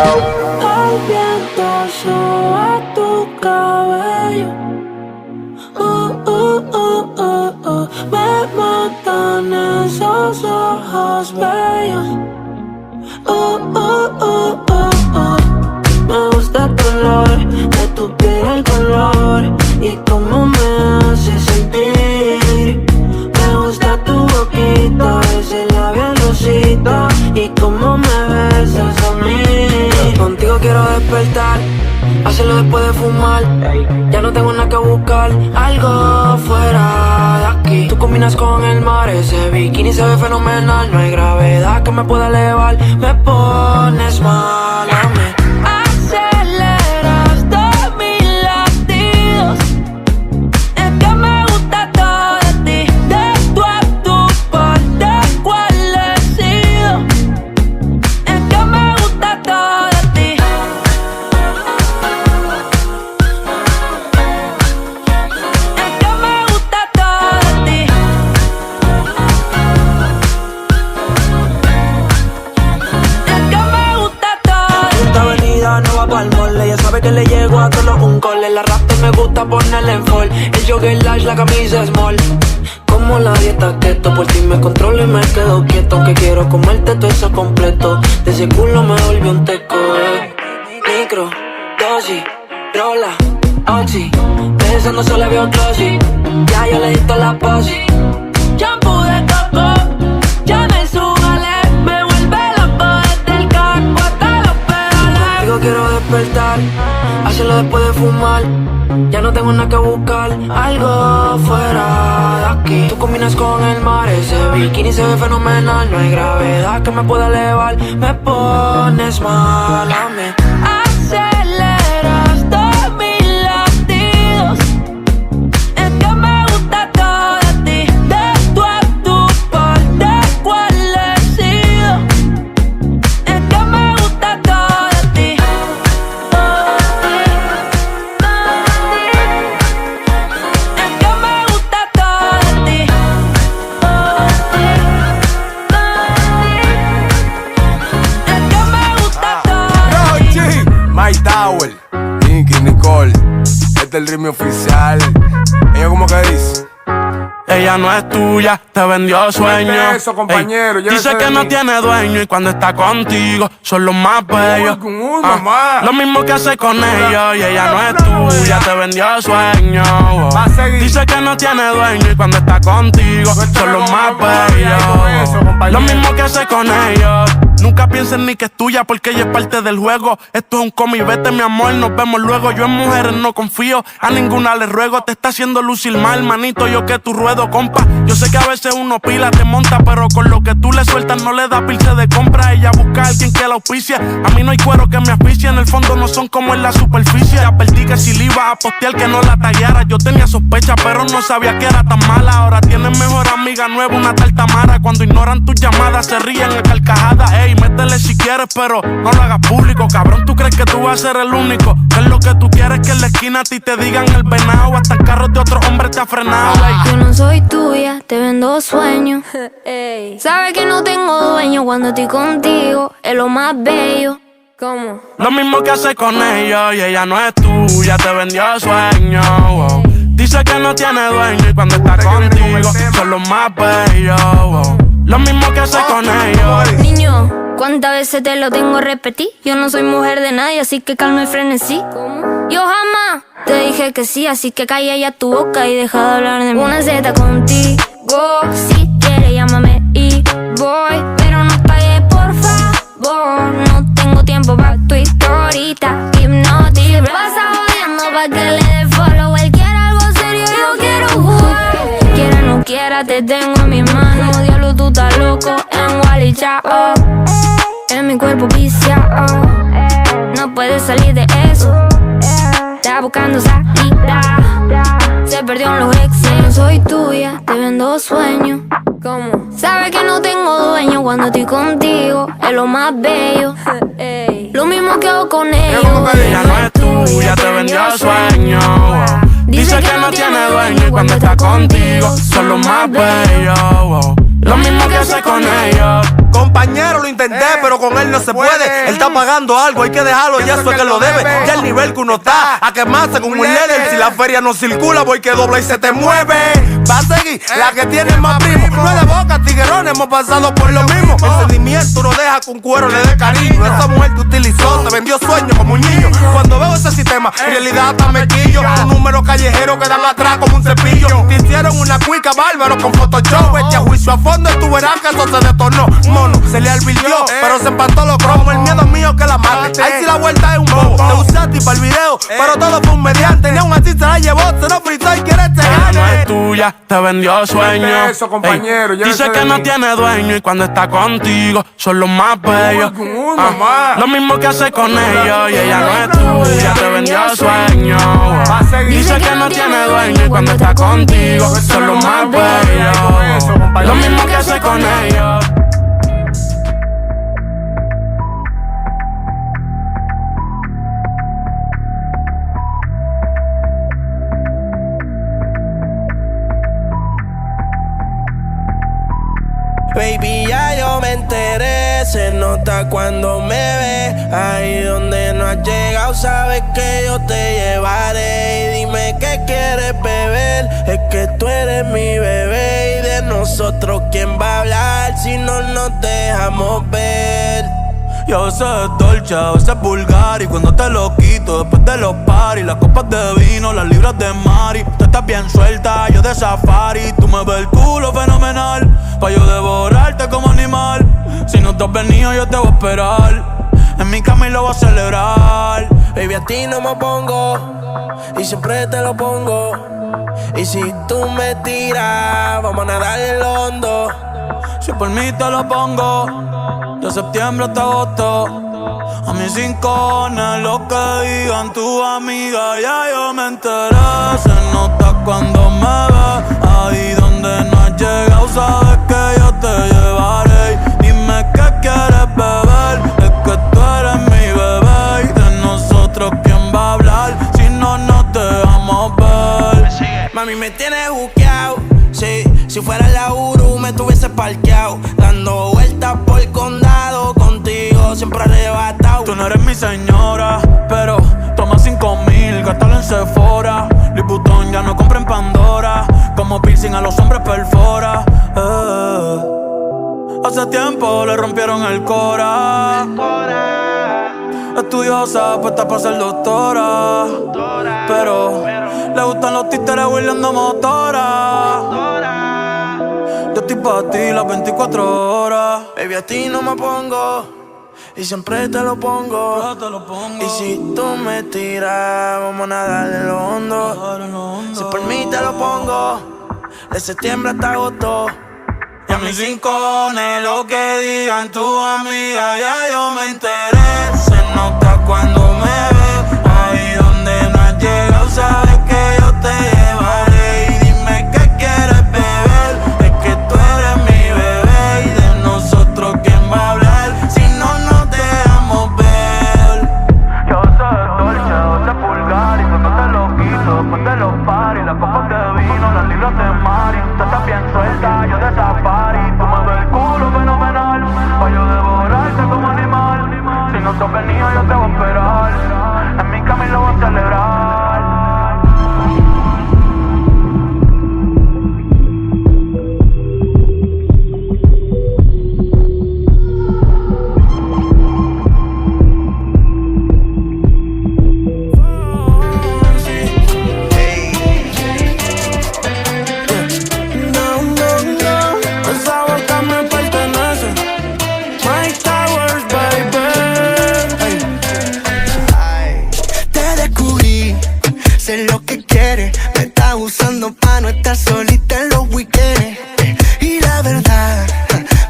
El viento soba tu cabello. Me matan esos ojos bellos. Me gusta tu olor, de tu piel el color y cómo me hace sentir. Me gusta tu boquita, ese labial rosita y cómo me besas a mí. Contigo quiero despertar, hacerlo después de fumar. Ya no tengo nada que buscar, algo fuera de aquí. Tú combinas con el mar, ese bikini se ve fenomenal. No hay gravedad que me pueda elevar, me pones mal a mí. Aceleras todos mis latidos, es que me gusta todo de ti. De tú a tu parte, ¿cuál he sido? Es que me gusta todo de ti. Es que me gusta todo de ti. Es que me gusta todo de ti. Esta avenida no va pa'l mole, ella sabe que le llego a todos un cole. La raptor me gusta ponerle en fall, el jogger large, la camisa small. Como la dieta keto, por ti me controlo y me quedo quieto. Que quiero comerte todo eso completo, de ese culo me volvió un teco. Micro, dosis, rola, oxi, pensando solo veo glossy. Ya yo le di toda la posi. Shampoo de coco, ya me subale, me vuelve loco desde el carro hasta los pedales. Contigo quiero despertar, hacerlo después de fumar. Ya no tengo nada que buscar, algo fuera de aquí. Tú combinas con el mar, ese bikini se ve fenomenal. No hay gravedad que me pueda elevar, me pones mal a mí. Aceleras todos mis latidos, es que me gusta todo de ti. De tú a tu parte, ¿cuál he sido? Es que me gusta todo de ti. Es que me gusta todo de ti. Es que me gusta todo de ti. Rochi, My Tower, Nicky, Nicole, este es el ritmo oficial. Ella como que dice: ella no es tuya, te vendió sueño. Eso, compañero, Ey, dice que no tiene dueño y cuando está contigo son los más bellos. Mamá. Lo mismo que hace con ellos y ella no es tuya, te vendió sueño. Va a seguir. Dice que no tiene dueño y cuando está contigo son los más bellos. Lo mismo que hace con ellos. Nunca piensen ni que es tuya porque ella es parte del juego. Esto es un cómic, vete mi amor, nos vemos luego. Yo en mujeres no confío, a ninguna le ruego. Te está haciendo lucir mal, manito, yo que tu ruedo, compa. Yo sé que a veces uno pila, te monta, pero con lo que tú le sueltas no le da pilce de compra. Ella busca a alguien que la auspicie. A mí no hay cuero que me asfixie, en el fondo no son como en la superficie. Advertí que si le iba a postear que no la tallara. Yo tenía sospecha, pero no sabía que era tan mala. Ahora tienes mejor amiga nueva, una tal Tamara. Cuando ignoran tus llamadas se ríen a carcajadas. Ey, métele si quieres, pero no lo hagas público. Cabrón, tú crees que tú vas a ser el único. Que es lo que tú quieres, que en la esquina a ti te digan el venado. Hasta el carro de otro hombre te ha frenado. Ey. Yo no soy tuya, te vendo sueños. Sabes que no tengo dueño cuando estoy contigo, es lo más bello. ¿Cómo? Lo mismo que hace con ellos y ella no es tuya, te vendió sueño. Wow. Dice que no tiene dueño y cuando está contigo son los más bellos. Wow. Lo mismo que hace con ellos. Niño, ¿cuántas veces te lo tengo que repetir? Yo no soy mujer de nadie, así que calma y frenesí. ¿Cómo? Yo jamás te dije que sí, así que calla ya tu boca y deja de hablar de mí. Una Z contigo, si quieres llámame y voy, pero no calles por favor. No tengo tiempo pa' tu historita, hipnotic. Pasa jodiendo pa' que le dé follow. Él quiere algo serio, yo quiero jugar. Quiera o no quiera, te tengo en mis manos. Diablo, tú estás loco en Wally, chao. En mi cuerpo viciado, no puedes salir de eso. Está buscando salida, se perdió en los exes. No soy tuya, te vendo sueños. ¿Cómo? Sabes que no tengo dueño cuando estoy contigo, es lo más bello. Lo mismo que hago con ellos. Ella no es tuya, te vendió sueño. Dice que no tiene dueño y cuando está contigo son los más bellos. lo mismo que hace con ellos. Compañero, lo intenté, pero con él no se puede. Él está pagando algo, hay que dejarlo, ya eso es que lo debe. Ya el nivel que uno está, a quemarse con un líder. Si la feria no circula, voy que dobla y se te mueve. Va a seguir la que tiene más primo. No es de boca, tiguerón, hemos pasado por lo mismo. El sentimiento no deja que un cuero le dé cariño. Esa mujer te utilizó, te vendió sueños como un niño. Cuando veo ese sistema, en realidad hasta me quillo. Un número callejero que dan atrás como un cepillo. Te hicieron una cuica bárbaro con Photoshop. Vete a juicio a fondo y tú verás que eso se detornó. Mono, se le advirtió, pero se empató los cromos. El miedo mío que la mate. Ahí sí la vuelta es un bobo. Te usé a ti para el video, pero todo fue un mediante. Ni aún así se la llevó, se lo fritó y quiere este gane. No es tuya, te vendió sueño. Eso, compañero, Ey, dice que no tiene dueño y cuando está contigo son los más bellos. Lo mismo que hace con ellos y ella no es tuya, te vendió sueño. Dice que no tiene dueño y cuando está contigo son los más bellos. Lo mismo que hace con ellos. Baby, ya yo me enteré, se nota cuando me ves. Ahí donde no has llegado, sabes que yo te llevaré. Y dime qué quieres beber, es que tú eres mi bebé. Y de nosotros, ¿quién va a hablar si no nos dejamos ver? Y a veces es dolce, a veces es vulgar. Y cuando te lo quito, después de los paris, las copas de vino, las libras de Mari. Tú estás bien suelta, yo de safari. Tú me ves el culo fenomenal, pa' yo devorarte como animal. Si no te has venido, yo te voy a esperar. En mi cama y lo voy a celebrar. Baby, a ti no me pongo, y siempre te lo pongo. Y si tú me tiras, vamos a nadar en el hondo. Si por mí te lo pongo, de septiembre hasta agosto. A mis rincones, lo que digan tu amiga, ya yo me enteré. Se nota cuando me ves, ahí donde no has llegado, sabes que yo te llevaré. Dime qué quieres beber, es que tú eres mi bebé. Y de nosotros, ¿quién va a hablar si no nos dejamos ver? Mami, me tienes buqueado, sí. Si fuera la Uru me tuviese parqueado, dando vueltas por el condado, contigo siempre arrebatado. Tú no eres mi señora, pero toma 5,000, gástalo en Sephora. Liputón ya no compra en Pandora, como piercing a los hombres perfora. Hace tiempo le rompieron el cora. Estudiosa, puesta para ser doctora, pero le gustan los títeres huirleando motora. Yo estoy pa' ti las 24 horas. Baby, a ti no me pongo, y siempre te lo pongo. Y si tú me tiras, vamos a nadar en lo hondo. Si por mí te lo pongo, de septiembre hasta agosto. Y a mis rincones, lo que digan tu amiga, ya yo me enteré. Se nota cuando me ves, ahí donde no has llegado, sabes que yo te llevaré. Y dime qué quieres beber, es que tú eres mi bebé. Y de nosotros, ¿quién va a hablar si no nos dejamos ver? Yo soy dolce, soy vulgar. Y cuando te lo quito, después de los paris, las copas de vino, las libras de Mari. Tú estás bien suelta, yo de safari. Tú me ves el culo fenomenal, pa' yo devorarte como animal. Si no te has venido, yo te voy a esperar. En mi cama y lo voy a celebrar. Sé lo que quieres, me está usando pa' no estar solita en los weekends. Y la verdad,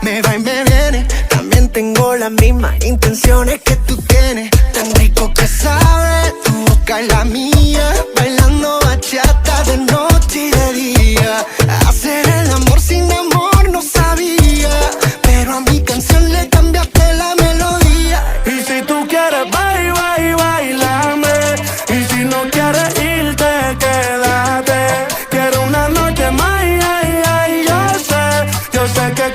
me va y me viene. También tengo las mismas intenciones que tú tienes. Tan rico que sabe tu boca y la mía, bailando bachata de noche y de día. Hacer el amor sin amor no sabía, pero a mi canción le cambiaste la melodía. Y si tú quieres bailame. Y si no quieres irte, quédate. Quiero una noche más, yo sé que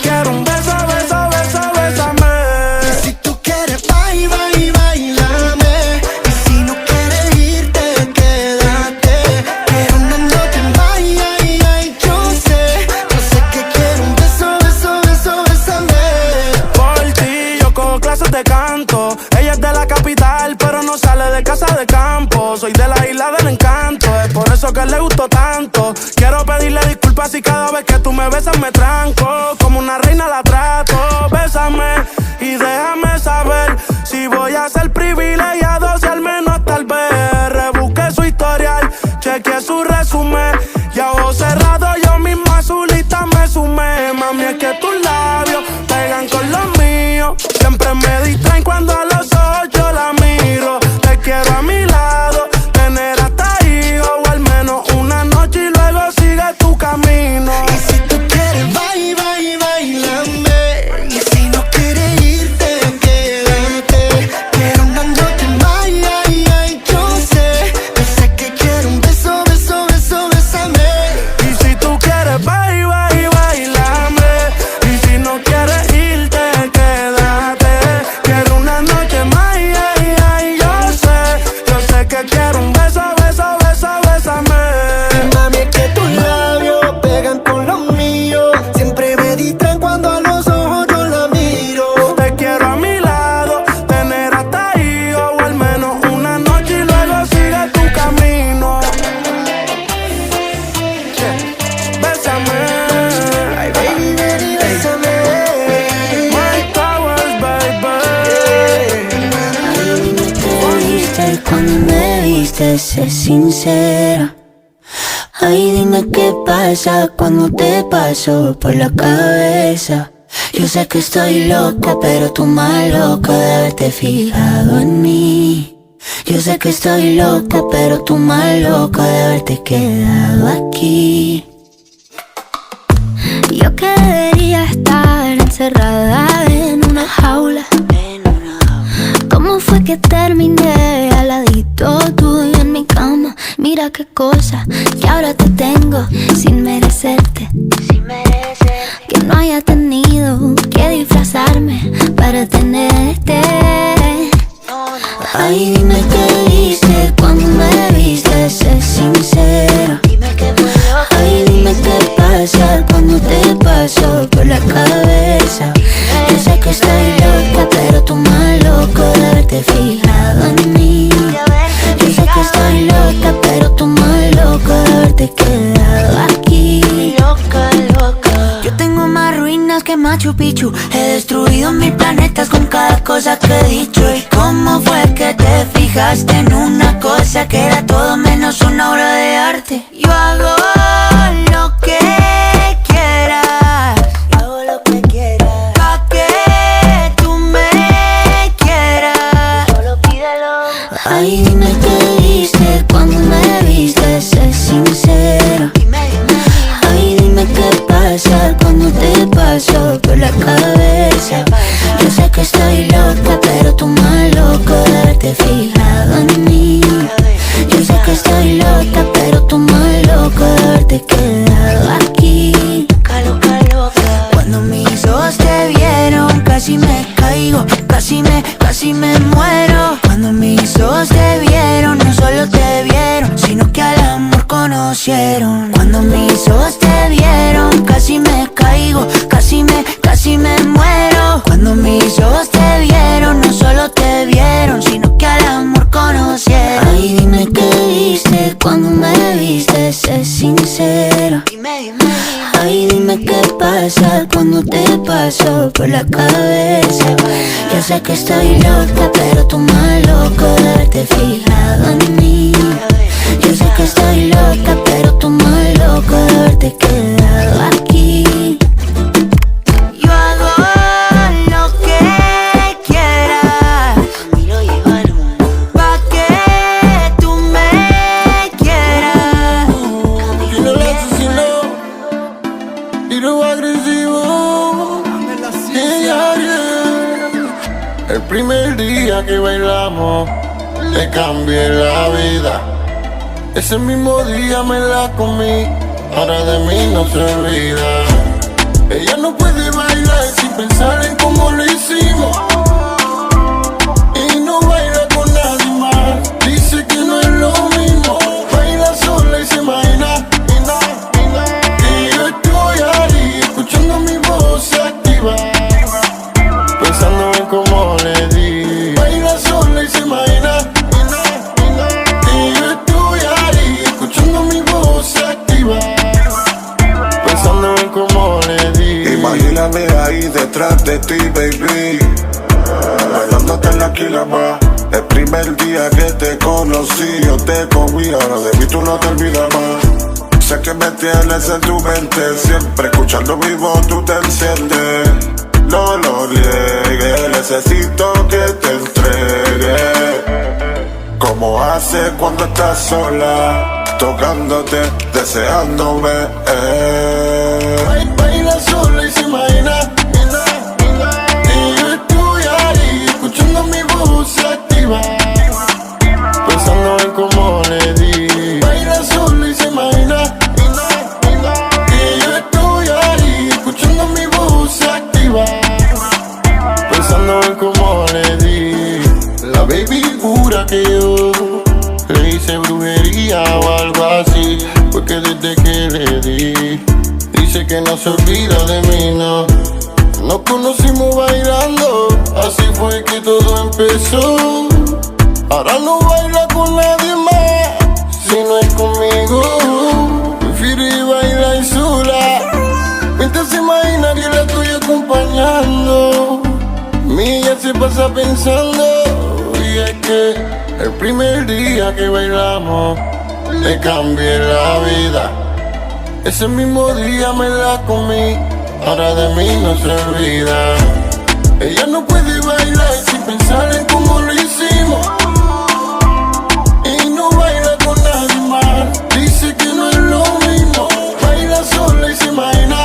la capital, pero no sale de casa de campo. Soy de la isla del encanto, es por eso que le gustó tanto. Quiero pedirle disculpas si cada vez que tú me besas me tranco. Como una reina la trato, bésame y déjame saber si voy a ser privilegiado, si al menos tal vez rebusque su historial, chequeé su resumen y a ojos cerrados yo mismo a su lista me sumé. Mami, es que tus labios pegan con los míos, siempre me distraen cuando a los ojos yo la miro. Te quiero a mi lado, tener hasta hijos o al menos una noche y luego sigue tu camino. Y si tú quieres bailame, y si no quieres irte, quédate. Quiero una noche más, yo sé que quiero un beso, bésame. Y si tú quieres bailame, y si no quieres irte, quédate. Quiero una noche más, yo sé que quiero un beso, bésame. Mami, es que tus labios pegan con los míos, siempre me distraen cuando a los ojos yo la miro. Te quiero a mi lado, tener hasta ahí o al menos una noche y luego sigue tu camino. Bésame, Ay, baby, bésame. Mike Towers, Viste cuando me viste, sé sincera. Ay, dime qué pasa cuando te paso por la cabeza. Yo sé que estoy loca, pero tú más loca de haberte fijado en mí. Yo sé que estoy loca, pero tú más loca de haberte quedado aquí. Yo que debería estar encerrada en una jaula. ¿Cómo fue que terminé al ladito tuyo en mi cama? Mira qué cosa que ahora te tengo sin merecerte. Que no haya tenido que disfrazarme para tenerte. Ay, dime qué viste cuando me viste, sé sincera. Ay, dime qué pasa cuando te paso por la cabeza. Yo sé que estoy loca, pero tú más loco de haberte fijado en mí. Yo sé que estoy loca, pero tú más loco de haberte quedado aquí. Yo tengo más ruinas que Machu Picchu. He destruido 1000 planetas con cada cosa que he dicho. ¿Y cómo fue que te fijaste en una cosa que era todo menos una obra de arte? Yo hago lo que quieras, pa' que tú me quieras. Solo pídelo. Ay, dime qué viste cuando me viste, sé sincera. Ay, dime qué pasa cuando te paso por la cabeza. Yo sé que estoy loca, pero tú más loco de haberte fijado en mí. Yo sé que estoy loca, pero tú más loco de haberte quedado aquí. Cuando mis ojos te vieron, casi me caigo, casi me muero. Cuando mis ojos te vieron, no solo te vieron, sino que al amor conocieron. Cuando mis ojos te vieron, casi me caigo, casi me muero. Cuando mis ojos te vieron, no solo te vieron, sino que al amor conocieron. Ay, dime qué viste cuando me viste, sé sincera. Ay, dime qué pasa cuando te paso por la cabeza. Yo sé que estoy loca, pero tú más loco de haberte fijado en mí. Yo sé que estoy loca, pero tú más loco de haberte quedado aquí. Yo hago lo que quieras, pa' que tú me quieras. Dile al asesino, tiro agresivo. El primer día que bailamos, le cambié la vida. Ese mismo día me la comí, ahora de mí no se olvida. Ella no puede bailar sin pensar en cómo lo hicimos. Y no baila con nadie más, dice que no es lo mismo. Baila sola y se imagina. Y yo estoy ahí, escuchando mi voz activa, pensando en cómo le di. Baila sola sola y se imagina. Y yo estoy ahí, escuchando mi voz se activa, pensando en cómo le di. Imagíname ahí detrás de ti, baby, bailándote en la quilama. El primer día que te conocí, yo te comí, ahora de mí tú no te olvidas más. Sé que me tienes en tu mente, siempre escuchando mi voz tú te enciendes. No lo niegues, necesito que te entregue, como hace cuando estás sola, tocándote, deseándome. Baila sola y se imagina. Y yo estoy ahí, escuchando mi voz se activa, pensando en cómo le di. Baila sola y se imagina. Y yo estoy ahí, escuchando mi voz se activa, pensando en cómo le di. La baby jura que yo le hice brujería o algo así, porque desde que le di, dice que no se olvida de mí, no. Nos conocimos bailando, así fue que todo empezó. Ahora no baila con nadie más, si no es conmigo. Prefiere bailar sola, mientras se imagina que la estoy acompañando. Mi ella se pasa pensando, y es que el primer día que bailamos le cambié la vida. Ese mismo día me la comí, ahora de mí no se olvida. Ella no puede bailar sin pensar en cómo lo hicimos, y no baila con nadie más, dice que no es lo mismo. Baila sola y se imagina.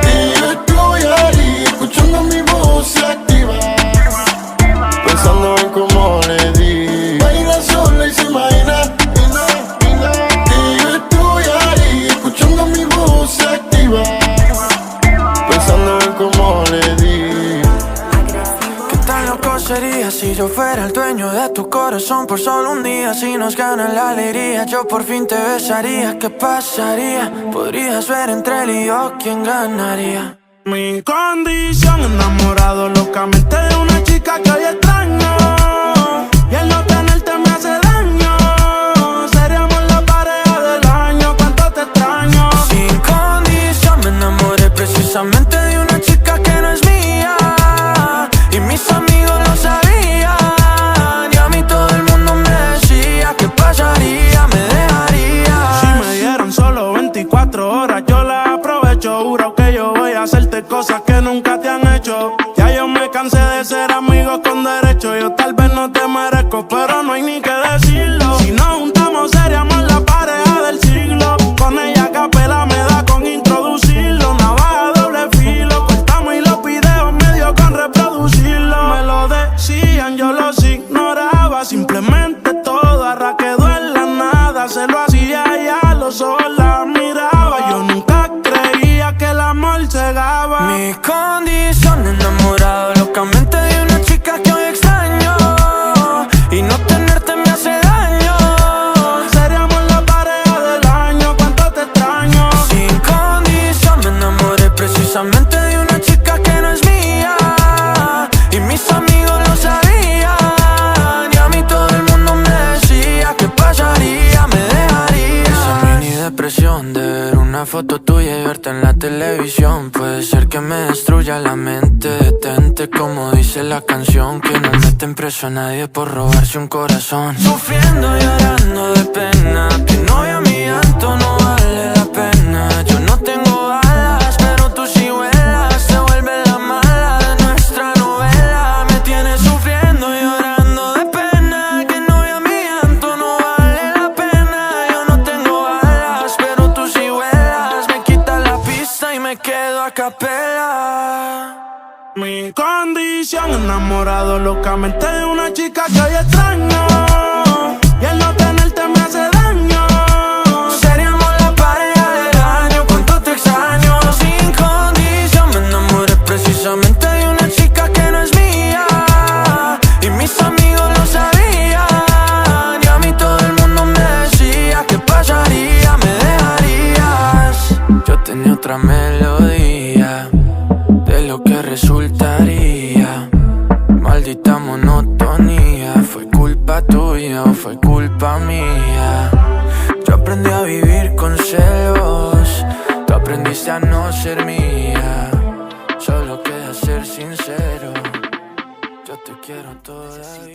Y yo estoy ahí, escuchando mi voz se activa, pensando en cómo le di. Baila sola y se imagina. Y yo estoy ahí, escuchando mi voz se activa, pensando en cómo le di. ¿Qué tan loco sería si yo fuera el dueño de tu corazón por solo un día? Si nos gana la alegría, yo por fin te besaría. ¿Qué pasaría? Podrías ver entre él y yo quién ganaría. Mi condición, enamorado locamente de una chica que hoy extraño, y el no tenerte me hace daño. Seríamos la pareja del año, cuánto te extraño. Sin condición me enamoré precisamente de una chica que no es mía, y mis amigos lo sabían, y a mí todo el mundo me decía ¿qué pasaría? Me dejaría. Si me dieron solo 24 horas, yo las aprovecho. Juro que yo voy a hacerte cosas que nunca te han hecho. Ya yo me cansé de ser amigos con derecho. Yo tal vez no te merezco, pero no hay ni que decirlo. Si nos juntamos seríamos la pareja del siglo. Con ella a capela me da con introducirlo. Navaja doble filo, cortamos y los videos me dio con reproducirlo. Me lo decían, yo los ignoraba. Simplemente todo ahora quedó en la nada. Se lo hacía y a los ojos la miraba. Yo nunca creía que el amor cegaba. Mi condición, enamorado locamente de una chica que hoy extraño, y no tenerte me hace daño. Seríamos la pareja del año, cuánto te extraño. Sin condición me enamoré precisamente de una chica que no es mía, y mis amigos lo sabían, y a mí todo el mundo me decía ¿qué pasaría? Me dejaría. Esa mini depresión de ver una foto tuya y verte en la televisión puede ser que me destruya la mente. Detente, como dice la canción, que no meten preso a nadie por robarse un corazón. Sufriendo y llorando de pena, tu novia mi llanto no vale la pena. Yo no tengo alas, pero tú sí vuelas. Se vuelve la mala de nuestra novela. Me tienes sufriendo y llorando de pena, que novia mi llanto no vale la pena. Yo no tengo alas, pero tú sí vuelas. Me quita la pista y me quedo a capela. Mi condición, enamorado locamente de una chica que hoy extraño, y el no tenerte me hace daño. Seríamos la pareja del año, cuánto te extraño. Sin condición me enamoré precisamente de una chica que no es mía, y mis amigos lo sabían, y a mí todo el mundo me decía ¿qué pasaría? Me dejarías. Yo tenía otra melodía de lo que resultaría. Maldita monotonía. o fue culpa mía. Yo aprendí a vivir con celos, tú aprendiste a no ser mía. Solo queda ser sincero, yo te quiero todavía.